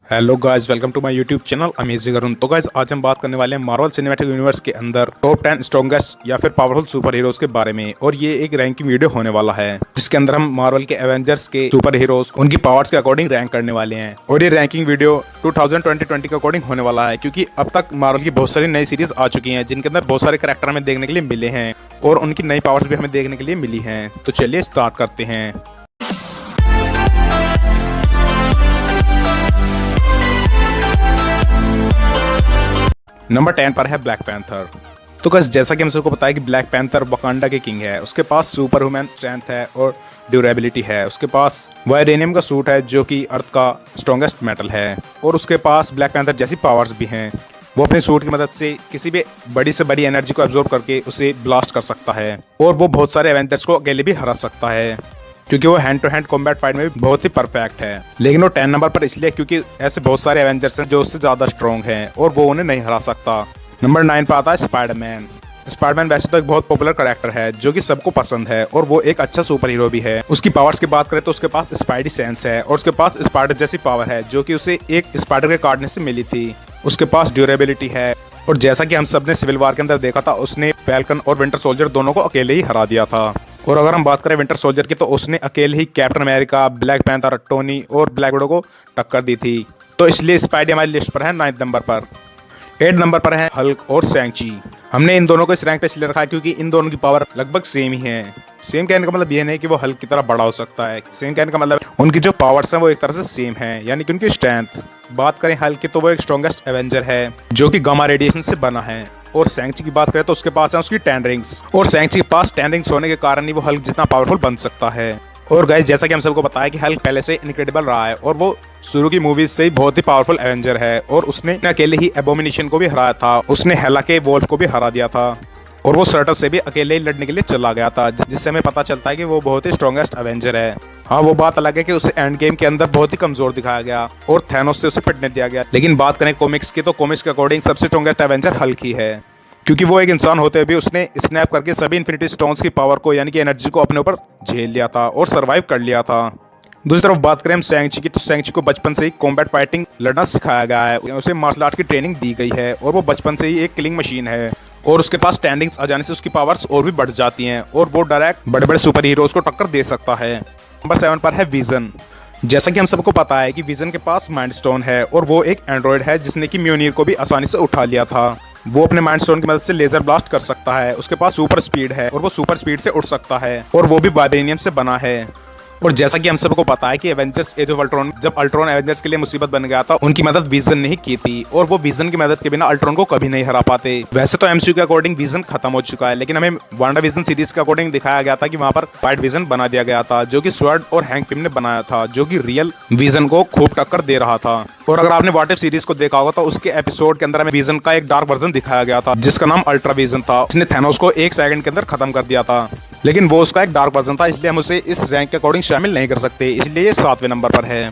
Hello guys, welcome to my YouTube channel amazing Arun. तो guys, आज हम बात करने वाले हैं मार्वल सिनेमैटिक यूनिवर्स के अंदर टॉप 10 स्ट्रॉन्गेस्ट या फिर पावरफुल सुपर हीरोज के बारे में। और ये एक रैंकिंग वीडियो होने वाला है जिसके अंदर हम मार्वल के एवेंजर्स के सुपर हीरोज उनकी पावर्स के अकॉर्डिंग रैंक करने वाले हैं। और ये रैंकिंग वीडियो 2020 के अकॉर्डिंग होने वाला है, क्योंकि अब तक मार्वल की बहुत सारी नई सीरीज आ चुकी हैं जिनके अंदर बहुत सारे कैरेक्टर हमें देखने के लिए मिले हैं और उनकी नई पावर्स भी हमें देखने के लिए मिली हैं। तो चलिए स्टार्ट करते हैं। नंबर 10 पर है ब्लैक पैंथर। तो गाइस, जैसा कि हम सबको पता है कि ब्लैक पैंथर वकांडा के किंग है। उसके पास सुपर ह्यूमन स्ट्रेंथ है और ड्यूरेबिलिटी है। उसके पास वाइब्रेनियम का सूट है जो कि अर्थ का स्ट्रॉन्गेस्ट मेटल है। और उसके पास ब्लैक पैंथर जैसी पावर्स भी हैं। वो अपने सूट की मदद से किसी भी बड़ी से बड़ी एनर्जी को एब्जॉर्ब करके उसे ब्लास्ट कर सकता है। और वो बहुत सारे एवेंजर्स को अकेले भी हरा सकता है, क्योंकि वो hand to hand combat fight में भी बहुत ही परफेक्ट है। लेकिन वो 10 नंबर पर इसलिए क्योंकि ऐसे बहुत सारे एवेंजर्स हैं जो उससे ज्यादा स्ट्रॉन्ग हैं और वो उन्हें नहीं हरा सकता। नंबर 9 पर आता है स्पाइडरमैन। स्पाइडरमैन वैसे तो एक बहुत पॉपुलर कैरेक्टर है जो कि सबको पसंद है और वो एक अच्छा सुपर हीरो भी है। उसकी पावर्स की बात करें तो उसके पास स्पाइडी सेंस है और उसके पास स्पाइडर जैसी पावर है जो कि उसे एक स्पाइडर के काटने से मिली थी। उसके पास ड्यूरेबिलिटी है और जैसा कि हम सब ने सिविल वॉर के अंदर देखा था, उसने फैल्कन और विंटर सोल्जर दोनों को अकेले ही हरा दिया था। और अगर हम बात करें विंटर सोल्जर की, तो उसने अकेले ही Captain America, Black Panther, Tony और ब्लैक विडो को टक्कर दी थी। तो इसलिए स्पाइडी हमारी लिस्ट पर है 9 नंबर पर। 8 नंबर पर है हल्क और शैंग-ची। हमने इन दोनों को इस रैंक पे इसलिए रखा है क्योंकि इन दोनों की पावर लगभग सेम ही है। सेम कहने का मतलब ये नहीं कि वो हल्क की तरह बड़ा हो सकता है। सेम कहने का मतलब उनकी जो पावर्स हैं वो एक तरह से सेम है, यानी कि उनकी स्ट्रेंथ। बात करें हल्क की तो वो एक स्ट्रॉन्गेस्ट एवेंजर है जो कि गामा रेडिएशन से बना है। और शैंग-ची की बात करें तो उसके पास है उसकी 10 रिंग्स। और शैंग-ची के पास 10 रिंग्स होने के कारण ही वो हल्क जितना पावरफुल बन सकता है। और गाइस, जैसा कि हम सबको पता है कि हल्क पहले से इनक्रेडिबल रहा है और वो शुरू की मूवीज से ही बहुत ही पावरफुल एवेंजर है। और उसने अकेले ही एबोमिनेशन को भी हराया था, उसने हेला के वोल्फ को भी हरा दिया था और वो सर्टस से भी अकेले ही लड़ने के लिए चला गया था, जिससे हमें पता चलता है कि वो बहुत ही स्ट्रॉन्गेस्ट एवेंजर है। हाँ, वो बात अलग है कि उसे एंड गेम के अंदर बहुत ही कमजोर दिखाया गया और थैनोस से उसे पिटने दिया गया। लेकिन बात करें कॉमिक्स की, तो कॉमिक्स के अकॉर्डिंग सबसे स्ट्रॉन्गेस्ट एवेंजर हल्क ही है, क्योंकि वो एक इंसान होते हुए भी उसने स्नैप करके सभी इन्फिनिटी स्टोन्स की पावर को, यानी कि एनर्जी को अपने ऊपर झेल लिया था और सरवाइव कर लिया था। दूसरी तरफ बात करें हम शैंग-ची की, तो शैंग-ची को बचपन से ही कॉम्बैट फाइटिंग लड़ना सिखाया गया है। उसे मार्शल आर्ट की ट्रेनिंग दी गई है और वो बचपन से ही एक किलिंग मशीन है। और उसके पास स्टैंडिंग्स आ जाने से उसकी पावर्स और भी बढ़ जाती हैं और वो डायरेक्ट बड़े बड़े सुपर हीरोज को टक्कर दे सकता है। नंबर 7 पर है विजन। जैसा कि हम सबको पता है कि विजन के पास माइंड स्टोन है और वो एक एंड्रॉइड है जिसने कि म्योनीर को भी आसानी से उठा लिया था। वो अपने माइंड स्टोन की मदद से लेजर ब्लास्ट कर सकता है। उसके पास सुपर स्पीड है और वो सुपर स्पीड से उड़ सकता है और वो भी वाइब्रेनियम से बना है। और जैसा कि हम सबको पता है कि एवेंजर्स एज ऑफ अल्ट्रॉन, जब अल्ट्रॉन एवेंजर्स के लिए मुसीबत बन गया था, उनकी मदद विजन ने ही की थी और वो विजन की मदद के बिना अल्ट्रॉन को कभी नहीं हरा पाते। वैसे तो एमसीयू के अकॉर्डिंग विजन खत्म हो चुका है, लेकिन हमें वांडा विजन सीरीज के अकॉर्डिंग दिखाया गया था कि वहां पर वाइट विजन बना दिया गया था जो कि स्वर्ड और हैंक पिम ने बनाया था, जो कि रियल विजन को खूब टक्कर दे रहा था। और अगर आपने व्हाट इफ सीरीज को देखा होगा तो उसके एपिसोड के अंदर हमें विजन का एक डार्क वर्जन दिखाया गया था जिसका नाम अल्ट्रा विजन था। उसने थैनोस को 1 सेकंड के अंदर खत्म कर दिया था, लेकिन वो उसका एक डार्क वर्जन था, इसलिए हम उसे इस रैंक के अकॉर्डिंग शामिल नहीं कर सकते, इसलिए ये 7वें नंबर पर है।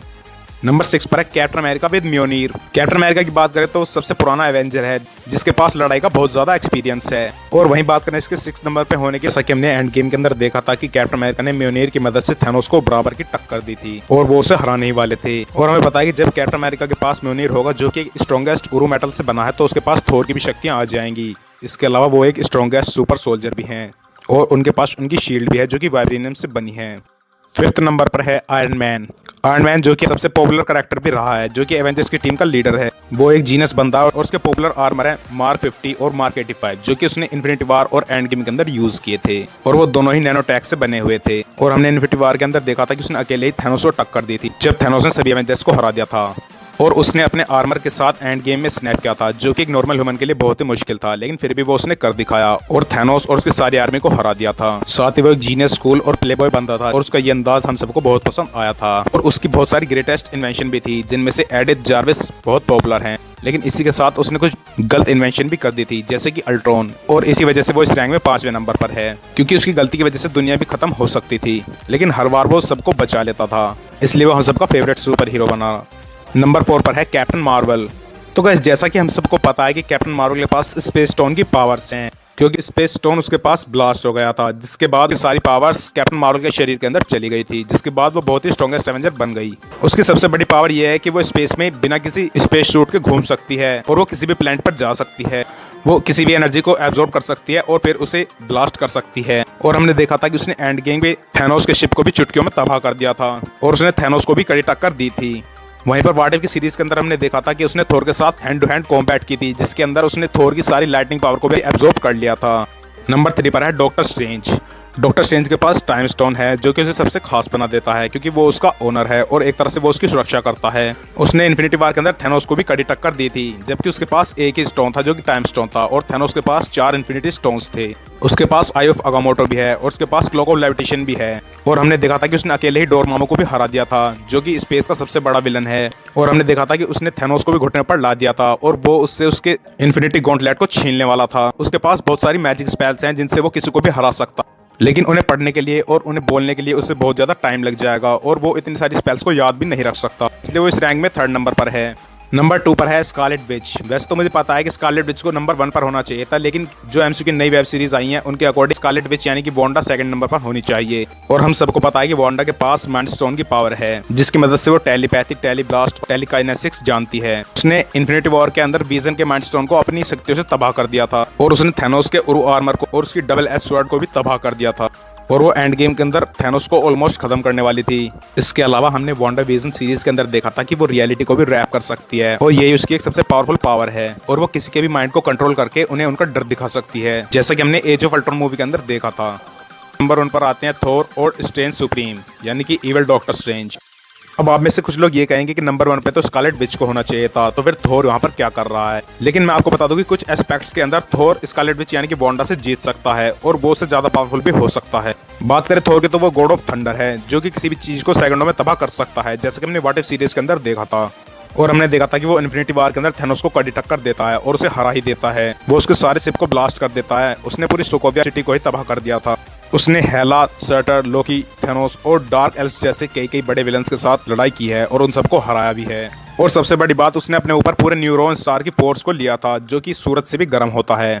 नंबर 6 पर है कैप्टन अमेरिका विद म्योनीर। कैप्टन अमेरिका की बात करें तो सबसे पुराना एवेंजर है जिसके पास लड़ाई का बहुत ज्यादा एक्सपीरियंस है। और वहीं बात करें इसके 6 नंबर पे होने की, जैसा कि हमने एंड गेम के अंदर देखा था कि कैप्टन अमेरिका ने म्योनीर की मदद से थैनोस को बराबर की टक्कर दी थी और वो उसे हराने ही वाले थे। और हमें पता है कि जब कैप्टन अमेरिका के पास म्योनीर होगा जो कि स्ट्रॉन्गेस्ट उरू मेटल से बना है, तो उसके पास थोर की भी शक्तियां आ जाएंगी। इसके अलावा वो एक स्ट्रॉन्गेस्ट सुपर सोल्जर भी हैं और उनके पास उनकी शील्ड भी है जो कि वाइब्रेनियम से बनी है। 5th नंबर पर है आयरन मैन। आयरन मैन जो कि सबसे पॉपुलर कैरेक्टर भी रहा है, जो कि एवेंजर्स की टीम का लीडर है। वो एक जीनस बंदा और उसके पॉपुलर आर्मर है मार्क 50 और मार्क 85, जो कि उसने इन्फिनिटी वार और एंड गेम के अंदर यूज किए थे और वो दोनों ही नैनो टैक से बने हुए थे। और हमने इन्फिनिटी वार के अंदर देखा था कि उसने अकेले ही थैनोस को टक्कर दी थी जब थैनोस ने सभी एवेंजर्स को हरा दिया था। और उसने अपने आर्मर के साथ एंड गेम में स्नैप किया था, जो कि एक नॉर्मल ह्यूमन के लिए बहुत ही मुश्किल था, लेकिन फिर भी वो उसने कर दिखाया और थैनोस और उसकी सारी आर्मी को हरा दिया था। साथ ही वो एक जीनियस स्कूल और प्लेबॉय बंदा था और उसका ये अंदाज हम सबको बहुत पसंद आया था। और उसकी बहुत सारी ग्रेटेस्ट इन्वेंशन भी थी, जिनमें से एडिथ जार्विस बहुत पॉपुलर हैं, लेकिन इसी के साथ उसने कुछ गलत इन्वेंशन भी कर दी थी, जैसे कि अल्ट्रॉन। और इसी वजह से वो इस रैंक में 5वें नंबर पर है, क्योंकि उसकी गलती की वजह से दुनिया भी खत्म हो सकती थी, लेकिन हर बार वो सबको बचा लेता था, इसलिए वो हम सबका फेवरेट सुपर हीरो बना। नंबर 4 पर है कैप्टन मार्वल। तो गाइस, जैसा कि हम सबको पता है कि कैप्टन मार्वल के पास स्पेस स्टोन की पावर्स हैं क्योंकि स्पेस स्टोन उसके पास ब्लास्ट हो गया था, जिसके बाद सारी पावर्स कैप्टन मार्वल के शरीर के अंदर चली गई थी, जिसके बाद वो बहुत ही स्ट्रॉन्गेस्ट एवेंजर बन गई। उसकी सबसे बड़ी पावर यह है कि वो स्पेस में बिना किसी स्पेस सूट के घूम सकती है और वो किसी भी प्लैनेट पर जा सकती है। वो किसी भी एनर्जी को एब्जॉर्ब कर सकती है और फिर उसे ब्लास्ट कर सकती है। और हमने देखा था कि उसने एंड गेम में थैनोस के शिप को भी चुटकियों में तबाह कर दिया था और उसने थैनोस को भी कड़ी टक्कर दी थी। वहीं पर व्हाट इफ की सीरीज के अंदर हमने देखा था कि उसने थोर के साथ हैंड टू हैंड कॉम्बैट की थी, जिसके अंदर उसने थोर की सारी लाइटनिंग पावर को भी एब्जॉर्ब कर लिया था। नंबर 3 पर है डॉक्टर स्ट्रेंज। डॉक्टर स्ट्रेंज के पास टाइम स्टोन है, जो कि उसे सबसे खास बना देता है क्योंकि वो उसका ओनर है और एक तरह से वो उसकी सुरक्षा करता है। उसने इन्फिनिटी वार के अंदर थैनोस को भी कड़ी टक्कर दी थी, जबकि उसके पास एक ही स्टोन था जो कि टाइम स्टोन था और थैनोस के पास 4 इन्फिनिटी स्टोन्स थे। उसके पास आई ऑफ अगामोटो भी है और उसके पास क्लॉक ऑफ लेविटेशन भी है। और हमने देखा था कि उसने अकेले ही डोरमामो को भी हरा दिया था, जो कि स्पेस का सबसे बड़ा विलन है। और हमने देखा था कि उसने थैनोस को भी घुटने पर ला दिया था और वो उससे उसके इन्फिनिटी गॉन्टलेट को छीनने वाला था। उसके पास बहुत सारी मैजिक स्पेल्स हैं जिनसे वो किसी को भी हरा सकता, लेकिन उन्हें पढ़ने के लिए और उन्हें बोलने के लिए उससे बहुत ज़्यादा टाइम लग जाएगा और वो इतनी सारी स्पेल्स को याद भी नहीं रख सकता, इसलिए वो इस रैंक में 3rd नंबर पर है। नंबर 2 पर है स्कारलेट विच। वैसे तो मुझे पता है कि स्कारलेट विच को नंबर 1 पर होना चाहिए था, लेकिन जो एमसीयू की नई वेब सीरीज आई है उनके अकॉर्डिंग स्कारलेट विच यानी कि वांडा 2nd नंबर पर होनी चाहिए। और हम सबको पता है कि वांडा के पास माइंड स्टोन की पावर है, जिसकी मदद से वो टेलीपैथिक, टेलीब्लास्ट, टेलीकाइनेसिस जानती है। उसने इन्फिनिटी वॉर के अंदर विजन के माइंड स्टोन को अपनी शक्तियों से तबाह कर दिया था और उसने थैनोस के उरु आर्मर को और उसकी डबल एज स्वॉर्ड को भी तबाह कर दिया था और वो एंड गेम के अंदर थैनोस को ऑलमोस्ट खत्म करने वाली थी। इसके अलावा हमने वांडा विजन सीरीज के अंदर देखा था कि वो रियलिटी को भी रैप कर सकती है और यही उसकी एक सबसे पावरफुल पावर है और वो किसी के भी माइंड को कंट्रोल करके उन्हें उनका डर दिखा सकती है, जैसा कि हमने एज ऑफ अल्ट्रॉन मूवी के अंदर देखा था। नंबर 1 पर आते हैं थोर और स्ट्रेंज सुप्रीम यानी कि इविल डॉक्टर स्ट्रेंज। अब आप में से कुछ लोग ये कहेंगे कि नंबर 1 पे तो स्कारलेट विच को होना चाहिए था, तो फिर थोर वहां पर क्या कर रहा है। लेकिन मैं आपको बता दूं कि कुछ एस्पेक्ट्स के अंदर थोर स्कारलेट विच यानी कि वांडा से जीत सकता है और वो उससे ज्यादा पावरफुल भी हो सकता है। बात करें थोर की तो वो गॉड ऑफ थंडर है, जो कि किसी भी चीज को सेकंडों में तबाह कर सकता है, जैसे कि हमने व्हाट इफ सीरीज के अंदर देखा था। और हमने देखा था कि वो इन्फिनिटी वार के अंदर थैनोस को कड़ी टक्कर देता है और उसे हरा ही देता है। वो उसके सारे शिप को ब्लास्ट कर देता है। उसने पूरी सोकोविया सिटी को ही तबाह कर दिया था। उसने हेला, सर्टर, लोकी, थैनोस और डार्क एल्व्स जैसे कई बड़े विलन्स के साथ लड़ाई की है और उन सबको हराया भी है। और सबसे बड़ी बात, उसने अपने ऊपर पूरे न्यूरॉन स्टार की फोर्स को लिया था, जो कि सूरज से भी गर्म होता है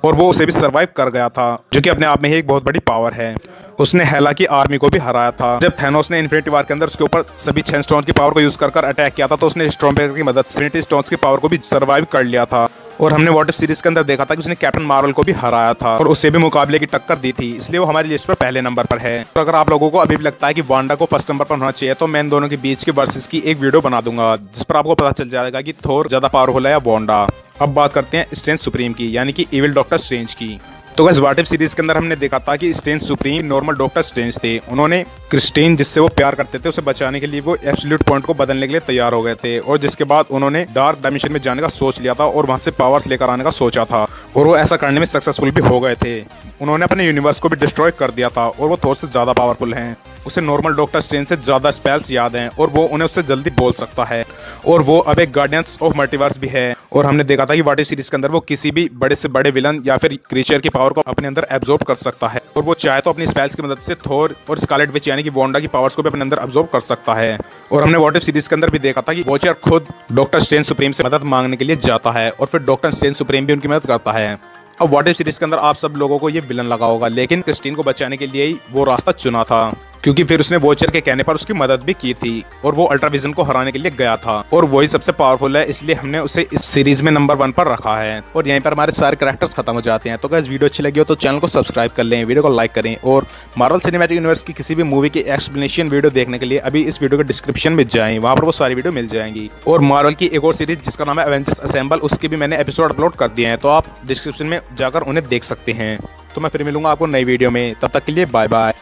और वो उसे भी सरवाइव कर गया था, जो कि अपने आप में ही एक बहुत बड़ी पावर है। उसने हेला की आर्मी को भी हराया था। जब थैनोस ने इन्फिनिटी वार के अंदर उसके ऊपर सभी 6 स्टोन की पावर को यूज कर अटैक किया था, तो उसने स्टॉर्मब्रेकर की मदद से इन्फिनिटी स्टोन्स की पावर को भी सरवाइव कर लिया था। और हमने व्हाट इफ सीरीज के अंदर देखा था कि उसने कैप्टन मार्वल को भी हराया था और उससे भी मुकाबले की टक्कर दी थी, इसलिए वो हमारी लिस्ट पर पहले नंबर पर है। तो अगर आप लोगों को अभी भी लगता है कि वांडा को फर्स्ट नंबर पर होना चाहिए, तो मैं इन दोनों के बीच के वर्सेस की एक वीडियो बना दूंगा, जिस पर आपको पता चल जाएगा कि थोर ज्यादा पावरफुल है या वांडा। अब बात करते हैं स्ट्रेंज सुप्रीम की यानी कि इविल डॉक्टर स्ट्रेंज की। तो गाइस व्हाट इफ सीरीज के अंदर हमने देखा था कि strange supreme normal doctor strange थे। उन्होंने क्रिस्टीन, जिससे वो प्यार करते थे, उसे बचाने के लिए वो एब्सोल्यूट पॉइंट को बदलने के लिए तैयार हो गए थे और जिसके बाद उन्होंने डार्क डायमेंशन में जाने का सोच लिया था और वहां से पावर्स लेकर आने का सोचा था और वो ऐसा करने में सक्सेसफुल भी हो गए थे। उन्होंने अपने यूनिवर्स को भी डिस्ट्रॉय कर दिया था और वो थोर से ज्यादा पावरफुल हैं। उसे नॉर्मल डॉक्टर स्ट्रेंज से ज्यादा स्पेल्स याद हैं और वो उन्हें उससे जल्दी बोल सकता है और वो अब एक गार्डियंस ऑफ मल्टीवर्स भी है। और हमने देखा था कि व्हाट इफ सीरीज के अंदर वो किसी भी बड़े से बड़े विलन या फिर क्रीचर की पावर को अपने अंदर एब्जॉर्ब कर सकता है और वो चाहे तो अपनी स्पेल्स की मदद से थोर और स्कारलेट विच यानी कि वांडा की पावर्स को भी अपने अंदर एब्जॉर्ब कर सकता है। और हमने व्हाट इफ सीरीज के अंदर भी देखा था कि वॉचर खुद डॉक्टर स्ट्रेंज सुप्रीम से मदद मांगने के लिए जाता है और फिर डॉक्टर स्ट्रेंज सुप्रीम भी उनकी मदद करता है। अब व्हाट इफ सीरीज के अंदर आप सब लोगों को ये विलन लगा होगा, लेकिन क्रिस्टीन को बचाने के लिए ही वो रास्ता चुना था, क्योंकि फिर उसने वॉचर के कहने पर उसकी मदद भी की थी और वो अल्ट्राविजन को हराने के लिए गया था और वही सबसे पावरफुल है, इसलिए हमने उसे इस सीरीज में नंबर 1 पर रखा है। और यहीं पर हमारे सारे कैरेक्टर्स खत्म हो जाते हैं। तो गाइस वीडियो अच्छी लगी हो तो चैनल को सब्सक्राइब कर लें, वीडियो को लाइक करें और मार्वल सिनेमैटिक यूनिवर्स की किसी भी मूवी की एक्सप्लेनेशन वीडियो देखने के लिए अभी इस वीडियो के डिस्क्रिप्शन में जाएं, वहां पर वो सारी वीडियो मिल जाएंगी। और मार्वल की एक और सीरीज जिसका नाम है एवेंजर्स असेंबल, उसके भी मैंने एपिसोड अपलोड कर दिए हैं, तो आप डिस्क्रिप्शन में जाकर उन्हें देख सकते हैं। तो मैं फिर मिलूंगा आपको नई वीडियो में, तब तक के लिए बाय बाय।